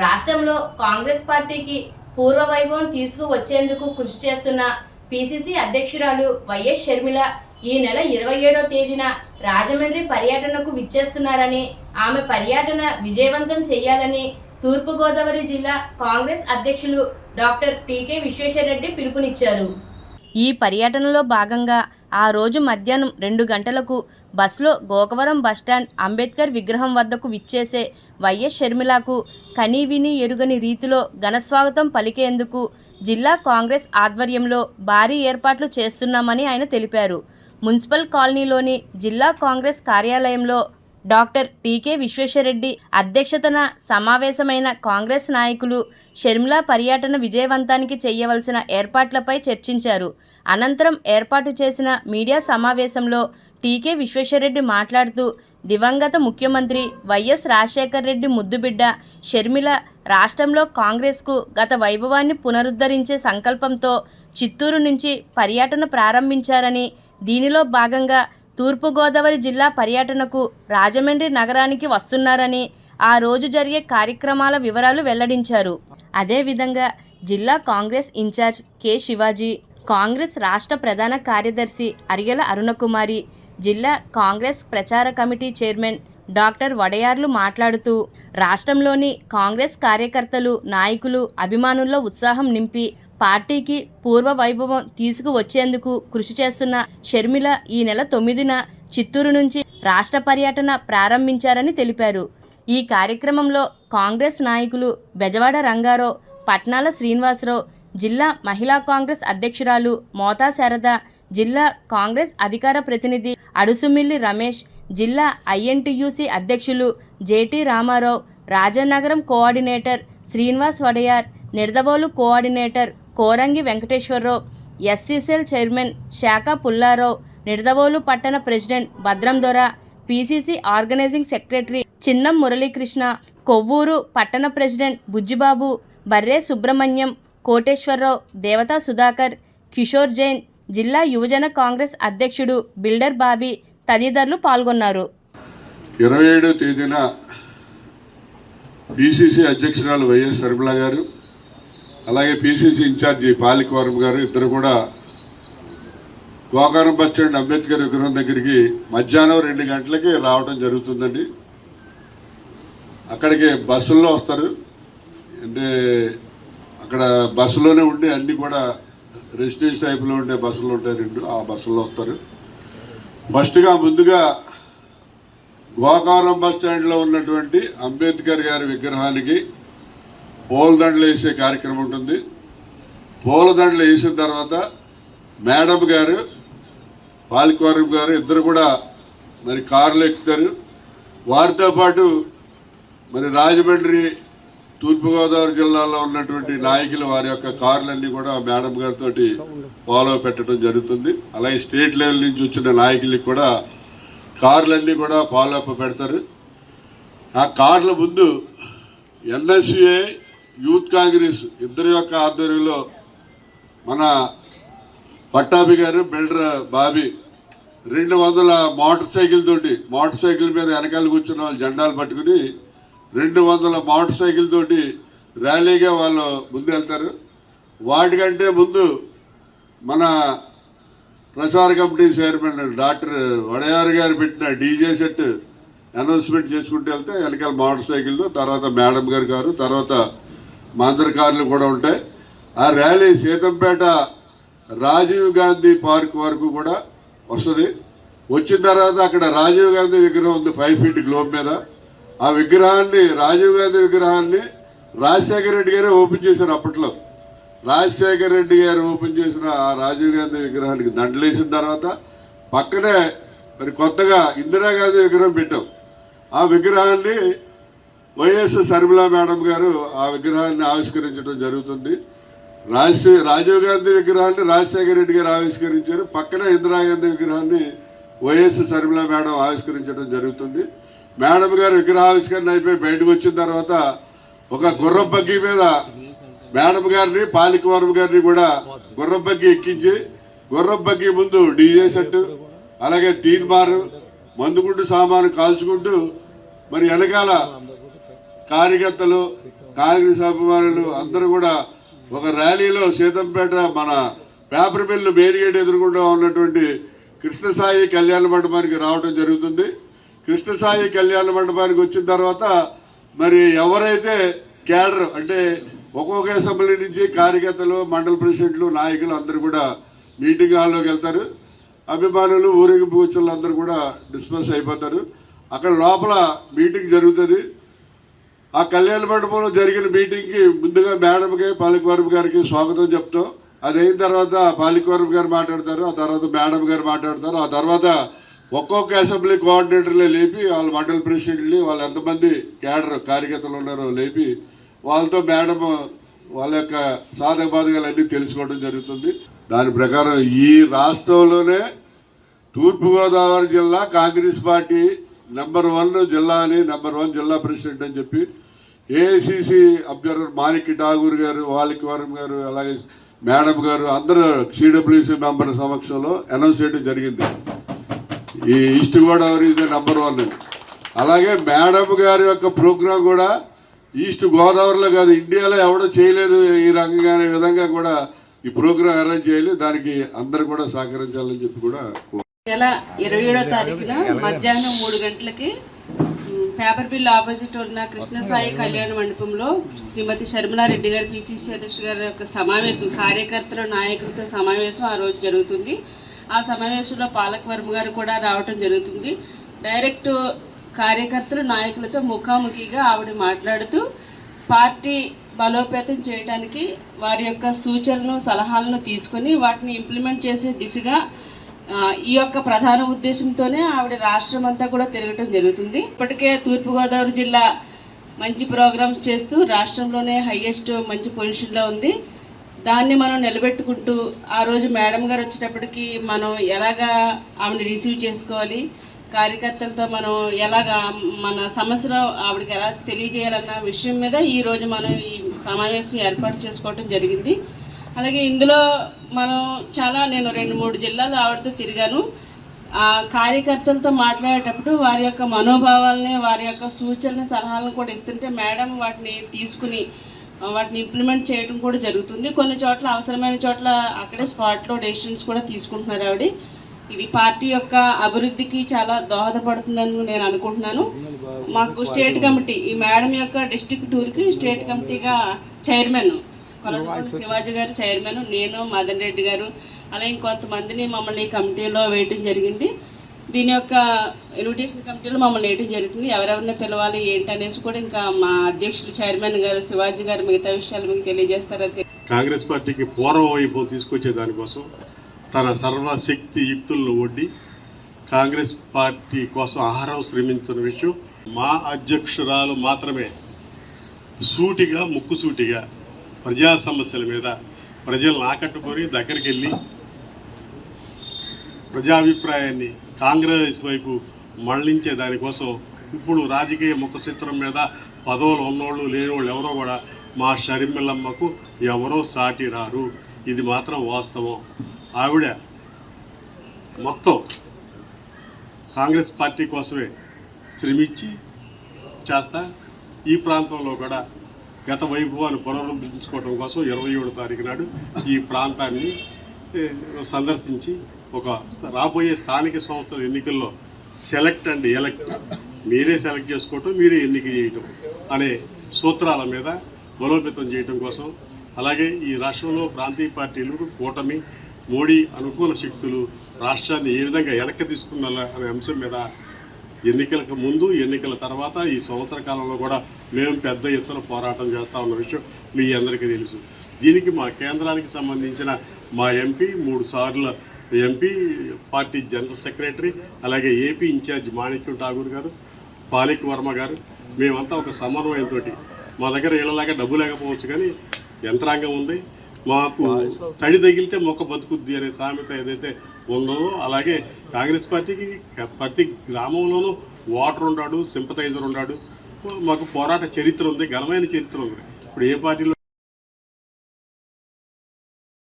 రాష్ట్రంలో కాంగ్రెస్ పార్టీకి పూర్వ వైభవం తీసుకువచ్చేందుకు కృషి చేస్తున్న పిసిసి అధ్యక్షురాలు వైఎస్ షర్మిల ఈ నెల 27వ తేదీన రాజమండ్రి పర్యటనకు విచ్చేస్తున్నారని, ఆమె పర్యటన విజయవంతం చేయాలని తూర్పుగోదావరి జిల్లా కాంగ్రెస్ అధ్యక్షులు డాక్టర్ టీకే విశ్వేశ్వరరెడ్డి పిలుపునిచ్చారు. ఈ పర్యటనలో భాగంగా ఆ రోజు మధ్యాహ్నం 2 గంటలకు బస్సులో గోకవరం బస్టాండ్ అంబేద్కర్ విగ్రహం వద్దకు విచ్చేసే వైఎస్ షర్మిలకు కనీవిని ఎరుగని రీతిలో ఘనస్వాగతం పలికేందుకు జిల్లా కాంగ్రెస్ ఆధ్వర్యంలో భారీ ఏర్పాట్లు చేస్తున్నామని ఆయన తెలిపారు. మున్సిపల్ కాలనీలోని జిల్లా కాంగ్రెస్ కార్యాలయంలో డాక్టర్ టీకే విశ్వేశ్వరరెడ్డి అధ్యక్షతన సమావేశమైన కాంగ్రెస్ నాయకులు షర్మిల పర్యటన విజయవంతానికి చేయవలసిన ఏర్పాట్లపై చర్చించారు. అనంతరం ఏర్పాటు చేసిన మీడియా సమావేశంలో టీకే విశ్వేశ్వరరెడ్డి మాట్లాడుతూ, దివంగత ముఖ్యమంత్రి వైఎస్ రాజశేఖర్ రెడ్డి ముద్దుబిడ్డ షర్మిల రాష్ట్రంలో కాంగ్రెస్కు గత వైభవాన్ని పునరుద్ధరించే సంకల్పంతో చిత్తూరు నుంచి పర్యటన ప్రారంభించారని, దీనిలో భాగంగా తూర్పుగోదావరి జిల్లా పర్యటనకు రాజమండ్రి నగరానికి వస్తున్నారని, ఆ రోజు జరిగే కార్యక్రమాల వివరాలు వెల్లడించారు. అదేవిధంగా జిల్లా కాంగ్రెస్ ఇన్ఛార్జ్ కె శివాజీ, కాంగ్రెస్ రాష్ట్ర ప్రధాన కార్యదర్శి అరియల అరుణకుమారి, జిల్లా కాంగ్రెస్ ప్రచార కమిటీ చైర్మన్ డాక్టర్ వడయార్లు మాట్లాడుతూ, రాష్ట్రంలోని కాంగ్రెస్ కార్యకర్తలు, నాయకులు, అభిమానుల్లో ఉత్సాహం నింపి పార్టీకి పూర్వ వైభవం తీసుకువచ్చేందుకు కృషి చేస్తున్న షర్మిల ఈ నెల 9న చిత్తూరు నుంచి రాష్ట్ర పర్యటన ప్రారంభించారని తెలిపారు. ఈ కార్యక్రమంలో కాంగ్రెస్ నాయకులు బెజవాడ రంగారావు, పట్నాల శ్రీనివాసరావు, జిల్లా మహిళా కాంగ్రెస్ అధ్యక్షురాలు మోతా శారద, జిల్లా కాంగ్రెస్ అధికార ప్రతినిధి అడుసుమిల్లి రమేష్, జిల్లా ఐఎన్టీయూసీ అధ్యక్షులు JT Ramarao, Rajanagaram coordinator Srinivas Vadayar, Nidadavolu coordinator Korangi Venkateswararao, SC cell chairman Saka Pullarao, Nidadavolu పట్టణ president Bhadram Dora, PCC organising secretary Chinnam Muralikrishna, Kovvur పట్టణ ప్రెసిడెంట్ బుజ్జిబాబు, బర్రే సుబ్రహ్మణ్యం, కోటేశ్వరరావు, దేవతా సుధాకర్, కిషోర్ జైన్, జిల్లా యువజన కాంగ్రెస్ అధ్యక్షుడు బిల్డర్ బాబీ తదితరులు పాల్గొన్నారు. 27వ తేదీన పిసిసి అధ్యక్షురాలు వైఎస్ షర్మిల గారు, అలాగే పిసిసి ఇన్ఛార్జి పాలికవరం గారు ఇద్దరు కూడా గోకవరం బస్టాండ్ అంబేద్కర్ విగ్రహం దగ్గరికి మధ్యాహ్నం 2 గంటలకి రావడం జరుగుతుందండి. అక్కడికి బస్సుల్లో వస్తారు. అంటే అక్కడ బస్సులోనే ఉండి అన్నీ కూడా రెసిడెన్స్ టైప్లో ఉండే బస్సులు ఉంటాయి 2, ఆ బస్సుల్లో వస్తారు. ఫస్ట్గా ముందుగా గోకవరం బస్ స్టాండ్లో ఉన్నటువంటి అంబేద్కర్ గారి విగ్రహానికి పూలదండలు వేసే కార్యక్రమం ఉంటుంది. పూలదండలు వేసిన తర్వాత మేడం గారు, పాలికవరం గారు ఇద్దరు కూడా మరి కార్లు ఎక్కుతారు. వారితో పాటు మరి రాజమండ్రి తూర్పుగోదావరి జిల్లాలో ఉన్నటువంటి నాయకులు వారి యొక్క కార్లన్నీ కూడా మేడం గారితో ఫాలో పెట్టడం జరుగుతుంది. అలాగే స్టేట్ లెవెల్ నుంచి వచ్చిన నాయకులకి కూడా కార్లన్నీ కూడా ఫాలో అప్ పెడతారు. ఆ కార్ల ముందు ఎన్ఎస్యుఏ, యూత్ కాంగ్రెస్ ఇద్దరి యొక్క ఆధ్వర్యంలో మన పట్టాభి గారు, బిల్డర్ బాబీ 200 మోటార్ సైకిల్ మీద వెనకాల కూర్చున్న వాళ్ళు జెండాలు పట్టుకుని 200 మోటార్ సైకిల్ తోటి ర్యాలీగా వాళ్ళు ముందు వెళ్తారు. వాటికంటే ముందు మన ప్రచార కమిటీ చైర్మన్ డాక్టర్ వడయార్ గారు పెట్టిన డీజే సెట్ అనౌన్స్మెంట్ చేసుకుంటూ వెళ్తే వెనకాల మోటార్ సైకిళ్ళు, తర్వాత మేడం గారి కారు, తర్వాత మా అందరి కార్లు కూడా ఉంటాయి. ఆ ర్యాలీ సీతంపేట రాజీవ్ గాంధీ పార్క్ వరకు కూడా వస్తుంది. వచ్చిన తర్వాత అక్కడ రాజీవ్ గాంధీ విగ్రహం ఉంది 5 ఫీట్ గ్లోబ్ మీద. ఆ విగ్రహాన్ని, రాజీవ్ గాంధీ విగ్రహాన్ని రాజశేఖర రెడ్డి గారే ఓపెన్ చేశారు. అప్పట్లో రాజశేఖర రెడ్డి గారు ఓపెన్ చేసిన ఆ రాజీవ్ గాంధీ విగ్రహానికి దండలు వేసిన తర్వాత పక్కనే మరి కొత్తగా ఇందిరాగాంధీ విగ్రహం పెట్టాం. ఆ విగ్రహాన్ని వైఎస్ షర్మిల మేడం గారు ఆ విగ్రహాన్ని ఆవిష్కరించడం జరుగుతుంది. రాజీవ్ గాంధీ విగ్రహాన్ని రాజశేఖర రెడ్డి గారు ఆవిష్కరించారు. పక్కనే ఇందిరాగాంధీ విగ్రహాన్ని వైఎస్ షర్మిల మేడం ఆవిష్కరించడం జరుగుతుంది. మేడం గారు విగ్రహావిష్కరణ అయిపోయి బయటకు వచ్చిన తర్వాత ఒక గుర్రం బగ్గీ మీద మేడం గారిని, పాలికవరం గారిని కూడా గుర్రం బగ్గీ ఎక్కించి, గుర్రం బగ్గీ ముందు డీజే సెట్, అలాగే తీన్ బారు, మందుగుండు సామాను కాల్చుకుంటూ మరి వెనకాల కార్యకర్తలు కాంగ్రెస్ అభిమానులు అందరూ కూడా ఒక ర్యాలీలో సీతంపేట మన పేపర్ మిల్లు మెయిన్ గేట్ ఎదురుకుండా ఉన్నటువంటి కృష్ణసాయి కళ్యాణ మండపానికి రావడం జరుగుతుంది. కృష్ణసాయి కళ్యాణ మండపానికి వచ్చిన తర్వాత మరి ఎవరైతే క్యాడర్ అంటే ఒక్కొక్క అసెంబ్లీ నుంచి కార్యకర్తలు, మండల ప్రెసిడెంట్లు, నాయకులు అందరూ కూడా మీటింగ్ హాల్లోకి వెళ్తారు. అభిమానులు, ఊరేగింపు కూర్చున్న అందరూ కూడా డిస్పర్స్ అయిపోతారు. అక్కడ లోపల మీటింగ్ జరుగుతుంది. ఆ కళ్యాణ మండపంలో జరిగిన మీటింగ్కి ముందుగా మేడంకి, పాలికవరం గారికి స్వాగతం చెప్తాం. అది అయిన తర్వాత పాలికవరం గారు మాట్లాడతారు, ఆ తర్వాత మేడం గారు మాట్లాడతారు. ఆ తర్వాత ఒక్కొక్క అసెంబ్లీ కోఆర్డినేటర్లే లేపి వాళ్ళ మండల ప్రెసిడెంట్ని, వాళ్ళు ఎంతమంది క్యాడర్ కార్యకర్తలు ఉన్నారో లేపి వాళ్ళతో మేడం వాళ్ళ యొక్క సాధక బాధకాలు అన్నీ తెలుసుకోవడం జరుగుతుంది. దాని ప్రకారం ఈ రాష్ట్రంలోనే తూర్పుగోదావరి జిల్లా కాంగ్రెస్ పార్టీ నెంబర్ 1 జిల్లా అని, నెంబర్ 1 జిల్లా ప్రెసిడెంట్ అని చెప్పి ఏఐసిసి అబ్జర్వర్ మాణిక్ ఠాగూర్ గారు, వాలికవరం గారు, అలాగే మేడం గారు అందరూ సిడబ్ల్యూసి మెంబర్ సమక్షంలో అనౌన్స్ చేయడం జరిగింది. ఈ ఈస్ట్ గోదావరి ఇదే నెంబర్ 1 అని. అలాగే మేడం గారి యొక్క ప్రోగ్రాం కూడా ఈస్ట్ గోదావరిలో కాదు, ఇండియాలో ఎవడో చేయలేదు ఈ రకంగా విధంగా కూడా ఈ ప్రోగ్రాం అరేంజ్ చేయాలి. దానికి అందరూ కూడా సహకరించాలని చెప్పి కూడా నెల 27వ తారీఖున మధ్యాహ్నం 3 గంటలకి పేపర్ బిల్ ఆపోజిట్ ఉన్న కృష్ణసాయి కళ్యాణ మండపంలో శ్రీమతి షర్మిలారెడ్డి గారు, పిసిసి అధ్యక్షుడు గారి యొక్క సమావేశం, కార్యకర్తల నాయకులతో సమావేశం ఆ రోజు జరుగుతుంది. ఆ సమావేశంలో పాలకవర్మ గారు కూడా రావటం జరుగుతుంది. డైరెక్ట్ కార్యకర్తలు, నాయకులతో ముఖాముఖిగా ఆవిడ మాట్లాడుతూ పార్టీ బలోపేతం చేయడానికి వారి యొక్క సూచనలు, సలహాలను తీసుకొని వాటిని ఇంప్లిమెంట్ చేసే దిశగా ఈ యొక్క ప్రధాన ఉద్దేశంతోనే ఆవిడ రాష్ట్రం అంతా కూడా తిరగటం జరుగుతుంది. ఇప్పటికే తూర్పుగోదావరి జిల్లా మంచి ప్రోగ్రామ్స్ చేస్తూ రాష్ట్రంలోనే హైయెస్ట్ మంచి పొజిషన్లో ఉంది. దాన్ని మనం నిలబెట్టుకుంటూ ఆ రోజు మేడం గారు వచ్చేటప్పటికి మనం ఎలాగా ఆవిడని రిసీవ్ చేసుకోవాలి, కార్యకర్తలతో మనం ఎలాగా మన సమస్యలు ఆవిడకి ఎలా తెలియజేయాలన్న విషయం మీద ఈరోజు మనం ఈ సమావేశం ఏర్పాటు చేసుకోవటం జరిగింది. అలాగే ఇందులో మనం నేను 2-3 జిల్లాలు ఆవిడతో తిరిగాను. కార్యకర్తలతో మాట్లాడేటప్పుడు వారి యొక్క మనోభావాలని, వారి యొక్క సూచనలు, సలహాలను కూడా ఇస్తుంటే మేడం వాటిని తీసుకుని వాటిని ఇంప్లిమెంట్ చేయడం కూడా జరుగుతుంది. కొన్ని చోట్ల అవసరమైన చోట్ల అక్కడే స్పాట్లో డెసిషన్స్ కూడా తీసుకుంటున్నారు ఆవిడ. ఇది పార్టీ యొక్క అభివృద్ధికి చాలా దోహదపడుతుందని నేను అనుకుంటున్నాను. మాకు స్టేట్ కమిటీ, ఈ మేడం యొక్క డిస్ట్రిక్ట్ టూర్కి స్టేట్ కమిటీగా చైర్మన్ శివాజీ గారు చైర్మన్, నేను, మదన్ రెడ్డి గారు, అలాగే ఇంకొంతమందిని మమ్మల్ని కమిటీలో వేయటం జరిగింది. దీని యొక్క ఇన్విటేషన్ కమిటీలో మమ్మల్ని వేయటం జరుగుతుంది. ఎవరెవరిని పిలవాలి ఏంటి అనేసి కూడా ఇంకా మా అధ్యక్షులు చైర్మన్ గారు శివాజీ గారు మిగతా విషయాలు మీకు తెలియజేస్తారని. కాంగ్రెస్ పార్టీకి పూర్వ వైభవం తీసుకొచ్చే దానికోసం తన సర్వశక్తి యుక్తులను ఒడ్డి కాంగ్రెస్ పార్టీ కోసం ఆహారం శ్రమించిన విషయం మా అధ్యక్షురాలు మాత్రమే సూటిగా, ముక్కుసూటిగా ప్రజా సమస్యల మీద ప్రజలను ఆకట్టుకొని దగ్గరికి వెళ్ళి ప్రజాభిప్రాయాన్ని కాంగ్రెస్ వైపు మళ్లించే దానికోసం ఇప్పుడు రాజకీయ ముఖ చిత్రం మీద పదవులు ఉన్నోళ్ళు లేనివాళ్ళు ఎవరో కూడా మా షర్మిలమ్మకు ఎవరో సాటి రారు. ఇది మాత్రం వాస్తవం. ఆవిడ మొత్తం కాంగ్రెస్ పార్టీ కోసమే శ్రమించి చేస్తా ఈ ప్రాంతంలో కూడా గత వైభవాన్ని పునరుద్ధరించుకోవడం కోసం 27వ తారీఖు నాడు ఈ ప్రాంతాన్ని సందర్శించి ఒక రాబోయే స్థానిక సంస్థల ఎన్నికల్లో సెలెక్ట్ అండ్ ఎలక్ట్, మీరే సెలెక్ట్ చేసుకోవటం, మీరే ఎన్నిక చేయటం అనే సూత్రాల మీద బలోపేతం చేయటం కోసం, అలాగే ఈ రాష్ట్రంలో ప్రాంతీయ పార్టీలు, కూటమి, మోడీ అనుకూల శక్తులు రాష్ట్రాన్ని ఏ విధంగా వెనక్కి తీసుకున్న అనే అంశం మీద ఎన్నికలకు ముందు, ఎన్నికల తర్వాత ఈ సంవత్సర కాలంలో కూడా మేము పెద్ద ఎత్తున పోరాటం చేస్తా ఉన్న విషయం మీ అందరికీ తెలుసు. దీనికి మా కేంద్రానికి సంబంధించిన మా ఎంపీ, 3 సార్లు ఎంపీ, పార్టీ జనరల్ సెక్రటరీ, అలాగే ఏపీ ఇన్ఛార్జ్ మాణిక్ ఠాగూర్ గారు, పాలిక్ వర్మ గారు, మేమంతా ఒక సమన్వయంతో, మా దగ్గర ఇళ్ళలాగా డబ్బు లేకపోవచ్చు కానీ యంత్రాంగం ఉంది, మాకు తడి తగిలితే మొక్క బతుకుద్ది అనే సామెత ఏదైతే ఉందో అలాగే కాంగ్రెస్ పార్టీకి ప్రతి గ్రామంలోనూ ఓటర్ ఉన్నాడు, సింపథైజర్ ఉన్నాడు. మాకు పోరాట చరిత్ర ఉంది, ఘనమైన చరిత్ర ఉంది. ఇప్పుడు ఏ పార్టీలో